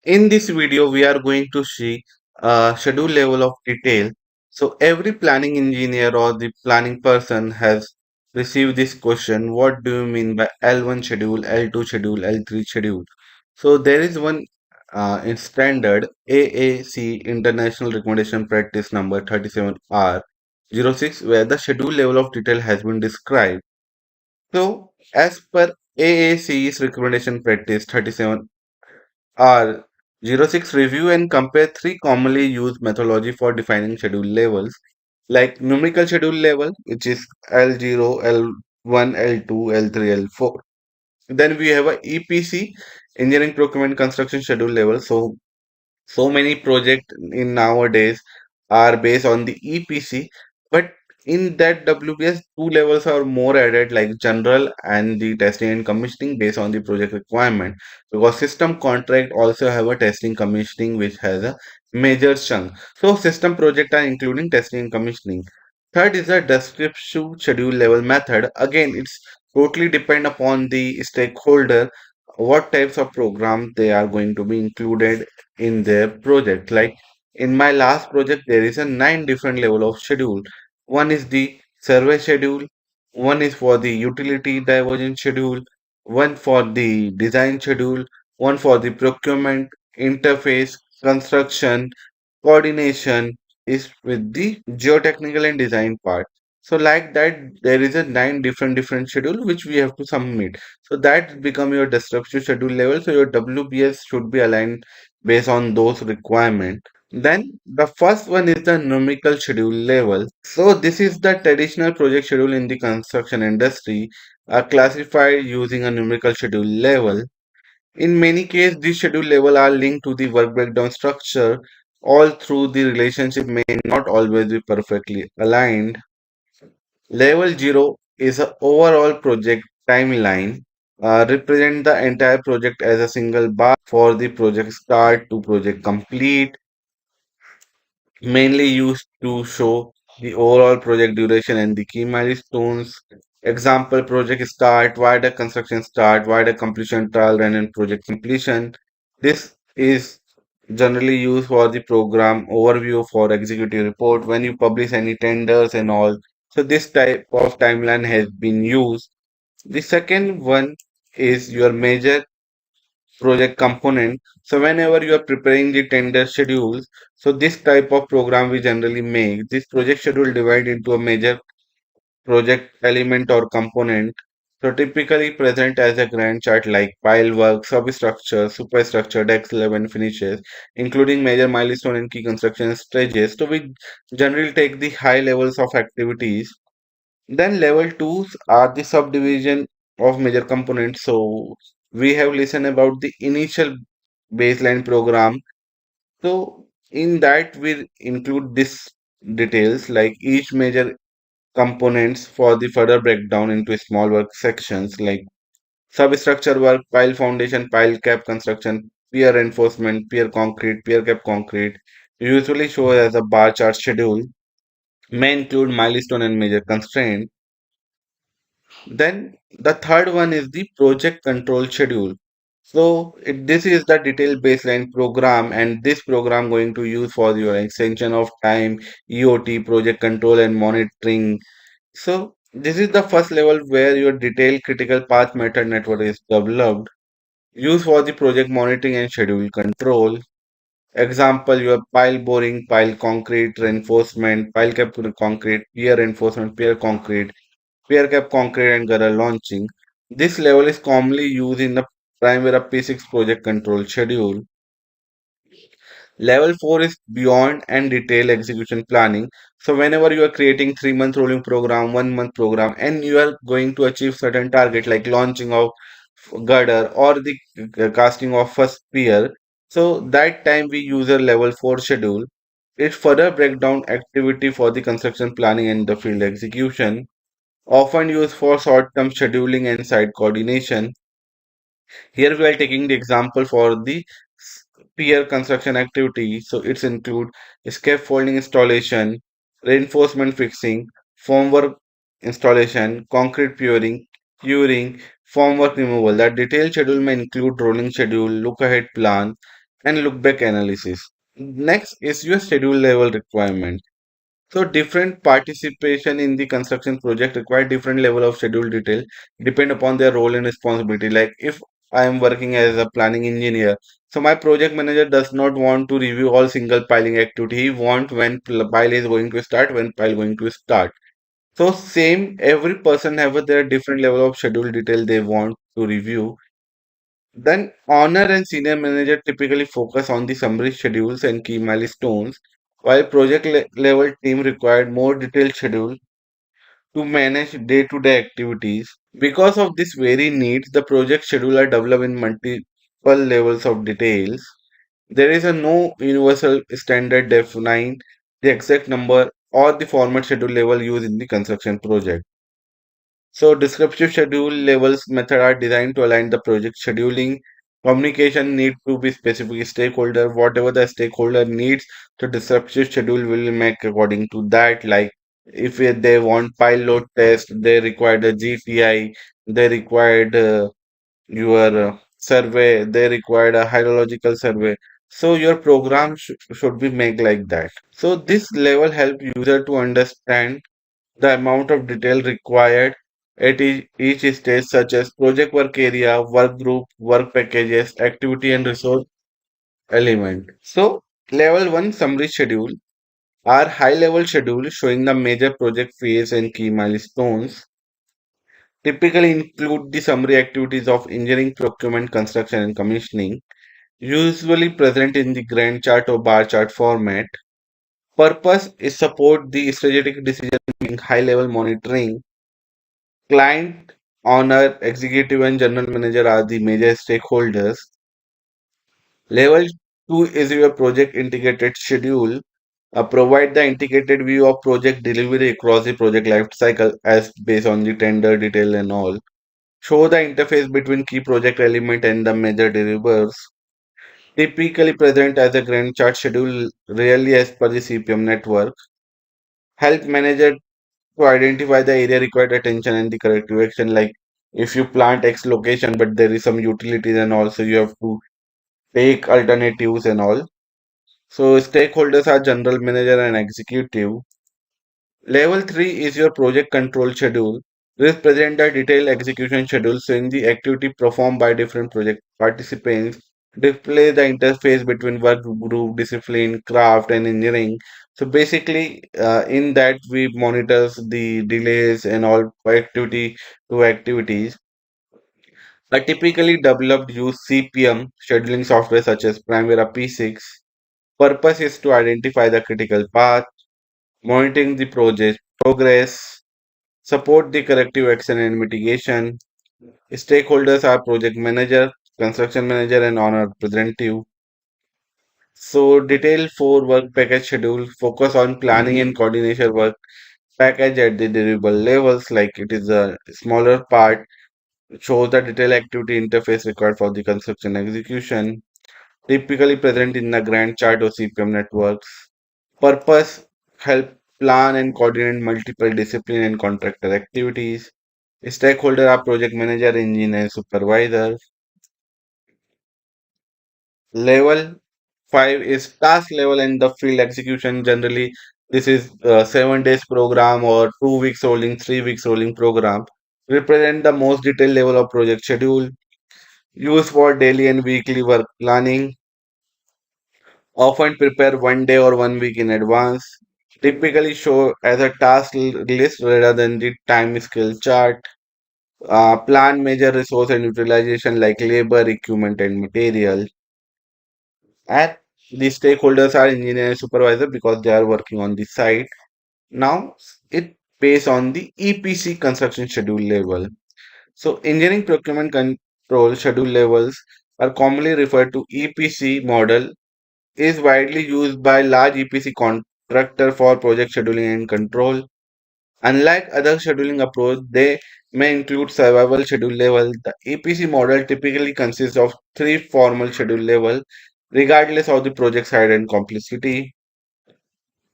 In this video, we are going to see schedule level of detail. So every planning engineer or the planning person has received this question. What do you mean by L1 schedule, L2 schedule, L3 schedule? So there is one in standard AAC International Recommendation Practice number 37R-06 where the schedule level of detail has been described. So as per AAC's recommendation practice 37R-06 review and compare three commonly used methodology for defining schedule levels like numerical schedule level, which is L0, L1, L2, L3, L4. Then we have a EPC, engineering procurement construction schedule level. So many projects in nowadays are based on the EPC, but in that WBS, two levels are more added, like general and the testing and commissioning based on the project requirement. Because system contract also have a testing commissioning which has a major chunk. So system project are including testing and commissioning. Third is a descriptive schedule level method. Again, it's totally depend upon the stakeholder what types of program they are going to be included in their project. Like in my last project, there is a nine different level of schedule. One is the survey schedule, one is for the utility divergence schedule, one for the design schedule, one for the procurement, interface, construction, coordination is with the geotechnical and design part. So like that, there is a nine different schedule which we have to submit. So that become your descriptive schedule level. So your WBS should be aligned based on those requirements. Then the first one is the numerical schedule level. So this is the traditional project schedule in the construction industry, are classified using a numerical schedule level. In many cases, these schedule level are linked to the work breakdown structure. All through the relationship may not always be perfectly aligned. Level 0 is an overall project timeline. Represent the entire project as a single bar for the project start to project complete, mainly used to show the overall project duration and the key milestones. Example project start, why the construction start, why the completion trial run and project completion. This is generally used for the program overview for executive report when you publish any tenders and all. So this type of timeline has been used. The second one is your major project component. So whenever you are preparing the tender schedules, so this type of program we generally make. This project schedule divide into a major project element or component. So typically present as a grand chart like pile work, substructure, superstructure, decks, level and finishes, including major milestone and key construction stages. So we generally take the high levels of activities. Then level twos are the subdivision of major components. So we have listened about the initial baseline program. So in that we include this details like each major components for the further breakdown into small work sections like substructure work, pile foundation, pile cap construction, pier reinforcement, pier concrete, pier cap concrete. Usually show as a bar chart schedule. May include milestone and major constraint. Then the third one is the project control schedule. So this is the detailed baseline program, and this program going to use for your extension of time, EOT, project control and monitoring. So this is the first level where your detailed critical path method network is developed, used for the project monitoring and schedule control. Example, your pile boring, pile concrete reinforcement, pile cap concrete, pier reinforcement, pier concrete, pier cap concrete and gutter launching. This level is commonly used in the Primavera P6 project control schedule. Level 4 is beyond and detailed execution planning. So whenever you are creating 3 month rolling program, 1 month program, and you are going to achieve certain target like launching of girder or the casting of first pier, so that time we use a level 4 schedule. It further break down activity for the construction planning and the field execution, often used for short-term scheduling and site coordination. Here we are taking the example for the pier construction activity. So it's include scaffolding installation, reinforcement fixing, formwork installation, concrete curing, formwork removal. That detailed schedule may include rolling schedule, look ahead plan, and look back analysis. Next is your schedule level requirement. So different participation in the construction project require different level of schedule detail depend upon their role and responsibility. Like if I am working as a planning engineer, so my project manager does not want to review all single piling activity. He want when pile is going to start, when pile going to start. So same, every person have their different level of schedule detail they want to review. Then owner and senior manager typically focus on the summary schedules and key milestones, while project level team required more detailed schedule to manage day-to-day activities. Because of this very needs, the project schedule are developed in multiple levels of details. There is a no universal standard defining the exact number or the format schedule level used in the construction project. So descriptive schedule levels method are designed to align the project scheduling. Communication need to be specific stakeholder. Whatever the stakeholder needs, the descriptive schedule will make according to that. Like if they want pilot test, they require the GTI, they required your survey, they required a hydrological survey. So your program should be made like that. So this level help user to understand the amount of detail required at each stage, such as project work area, work group, work packages, activity and resource element. So, level 1 summary schedule are high level schedule showing the major project phase and key milestones. Typically include the summary activities of engineering, procurement, construction, and commissioning, usually present in the Gantt chart or bar chart format. Purpose is support the strategic decision making, high level monitoring. Client, owner, executive, and general manager are the major stakeholders. Level 2 is your project integrated schedule. Provide the integrated view of project delivery across the project life cycle as based on the tender detail and all. Show the interface between key project element and the major deliverables. Typically present as a Gantt chart schedule, rarely as per the CPM network. Help manager to identify the area required attention and the corrective action. Like if you plant X location, but there is some utilities and also you have to take alternatives and all. So stakeholders are general manager and executive. Level 3 is your project control schedule. This present a detailed execution schedule showing the activity performed by different project participants. Display the interface between work group, discipline, craft, and engineering. So basically, in that we monitors the delays and all activity to activities. A typically developed use CPM scheduling software such as Primavera P6. Purpose is to identify the critical path, monitoring the project progress, support the corrective action and mitigation. Stakeholders are project manager, construction manager, and owner representative. So, detail for work package schedule focus on planning and coordination work package at the deliverable levels, like it is a smaller part, shows the detailed activity interface required for the construction execution, typically present in the Gantt chart or CPM networks. Purpose help plan and coordinate multiple discipline and contractor activities. Stakeholder are project manager, engineer, supervisor. Level 5 is task level and the field execution. Generally, this is a 7 days program or 2 weeks rolling, 3 weeks rolling program. Represent the most detailed level of project schedule. Used for daily and weekly work planning. Often prepare 1 day or 1 week in advance. Typically show as a task list rather than the time scale chart. Plan major resource and utilization like labor, equipment, and material. And the stakeholders are engineer and supervisor because they are working on the site. Now it based on the EPC construction schedule level. So engineering procurement control schedule levels are commonly referred to EPC model is widely used by large EPC contractor for project scheduling and control. Unlike other scheduling approach, they may include survival schedule level. The EPC model typically consists of three formal schedule level, regardless of the project size and complexity.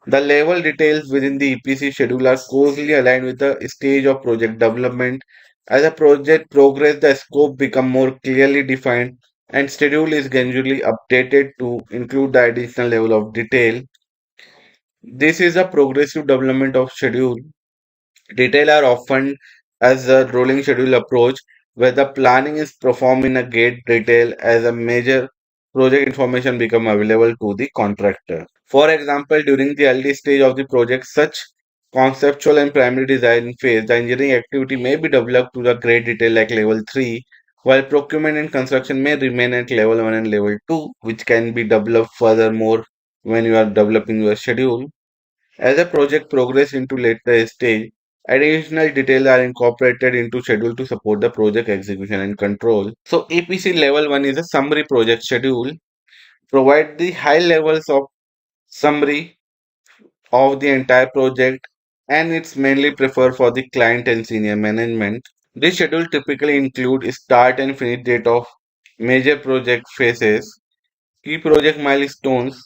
The level details within the EPC schedule are closely aligned with the stage of project development. As a project progress, the scope become more clearly defined. and schedule is gradually updated to include the additional level of detail. This is a progressive development of schedule. Detail are often as a rolling schedule approach where the planning is performed in a gate detail as a major project information become available to the contractor. For example, during the early stage of the project, such conceptual and primary design phase, the engineering activity may be developed to the great detail like level 3, while procurement and construction may remain at level 1 and level 2, which can be developed furthermore when you are developing your schedule. As a project progresses into later stage, additional details are incorporated into schedule to support the project execution and control. So APC level 1 is a summary project schedule, provide the high levels of summary of the entire project, and it's mainly preferred for the client and senior management. This schedule typically include start and finish date of major project phases, key project milestones,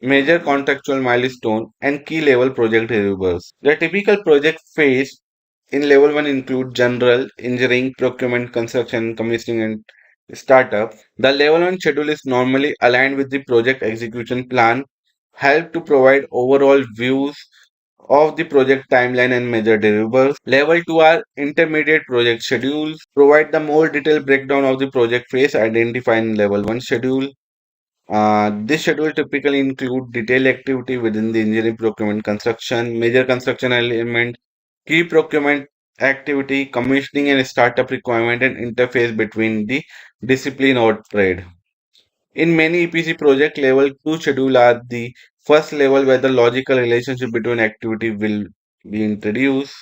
major contractual milestone, and key level project deliverables. The typical project phase in level 1 include general, engineering, procurement, construction, commissioning, and startup. The level 1 schedule is normally aligned with the project execution plan, help to provide overall views of the project timeline and major deliverables. Level 2 are intermediate project schedules, provide the more detailed breakdown of the project phase identified in level 1 schedule. This schedule typically include detailed activity within the engineering, procurement, construction, major construction element, key procurement activity, commissioning and startup requirement, and interface between the discipline or trade. In many EPC project, level 2 schedule are the first level where the logical relationship between activity will be introduced.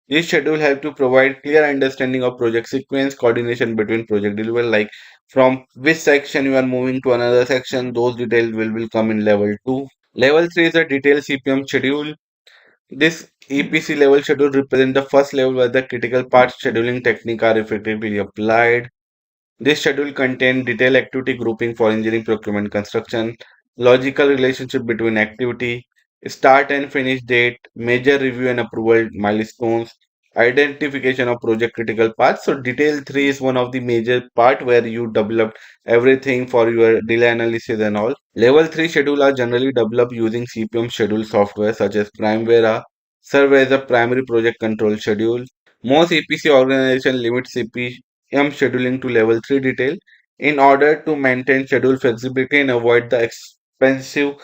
This schedule help to provide clear understanding of project sequence, coordination between project delivery, like from which section you are moving to another section, those details will come in level 2. Level 3 is a detailed CPM schedule. This EPC level schedule represents the first level where the critical path scheduling technique are effectively applied. This schedule contains detailed activity grouping for engineering, procurement, construction, logical relationship between activity, start and finish date, major review and approval milestones, identification of project critical paths. So detail 3 is one of the major part where you develop everything for your delay analysis and all. Level 3 schedule are generally developed using CPM schedule software such as Primavera, serve as a primary project control schedule. Most EPC organizations limit CPM scheduling to level 3 detail in order to maintain schedule flexibility and avoid the expensive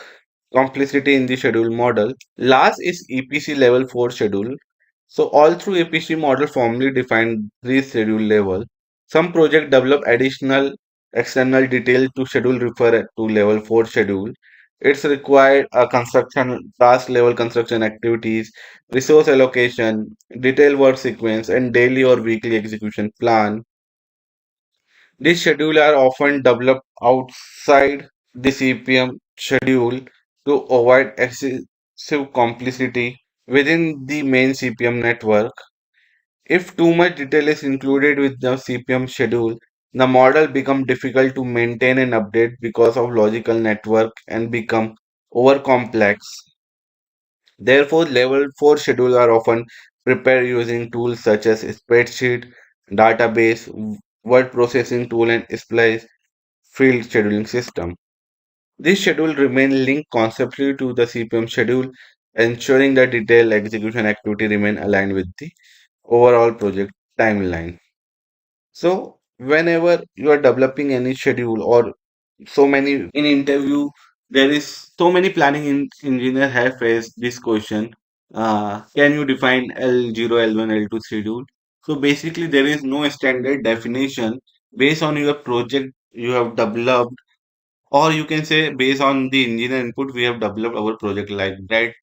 complexity in the schedule model. Last is EPC level 4 schedule. So all through EPC model formally define three schedule level. Some project develop additional external detail to schedule refer to level 4 schedule. It's required a construction task level construction activities, resource allocation, detailed work sequence, and daily or weekly execution plan. These schedules are often developed outside the CPM schedule to avoid excessive complexity within the main CPM network. If too much detail is included with the CPM schedule, the model becomes difficult to maintain and update because of logical network and become over complex. Therefore, level 4 schedules are often prepared using tools such as spreadsheet, database, word processing tool, and splice field scheduling system. This schedule remain linked conceptually to the CPM schedule, ensuring that detailed execution activity remain aligned with the overall project timeline. So, whenever you are developing any schedule or so many in interview, there is so many planning engineer have faced this question. Can you define L0, L1, L2 schedule? So basically, there is no standard definition based on your project you have developed, or you can say based on the engineer input we have developed our project like that.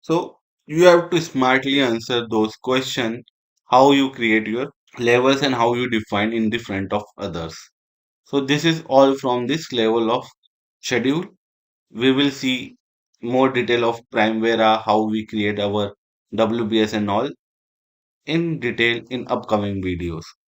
So you have to smartly answer those questions, how you create your levels and how you define in the front of others. So this is all from this level of schedule. We will see more detail of Primavera, how we create our WBS and all in detail in upcoming videos.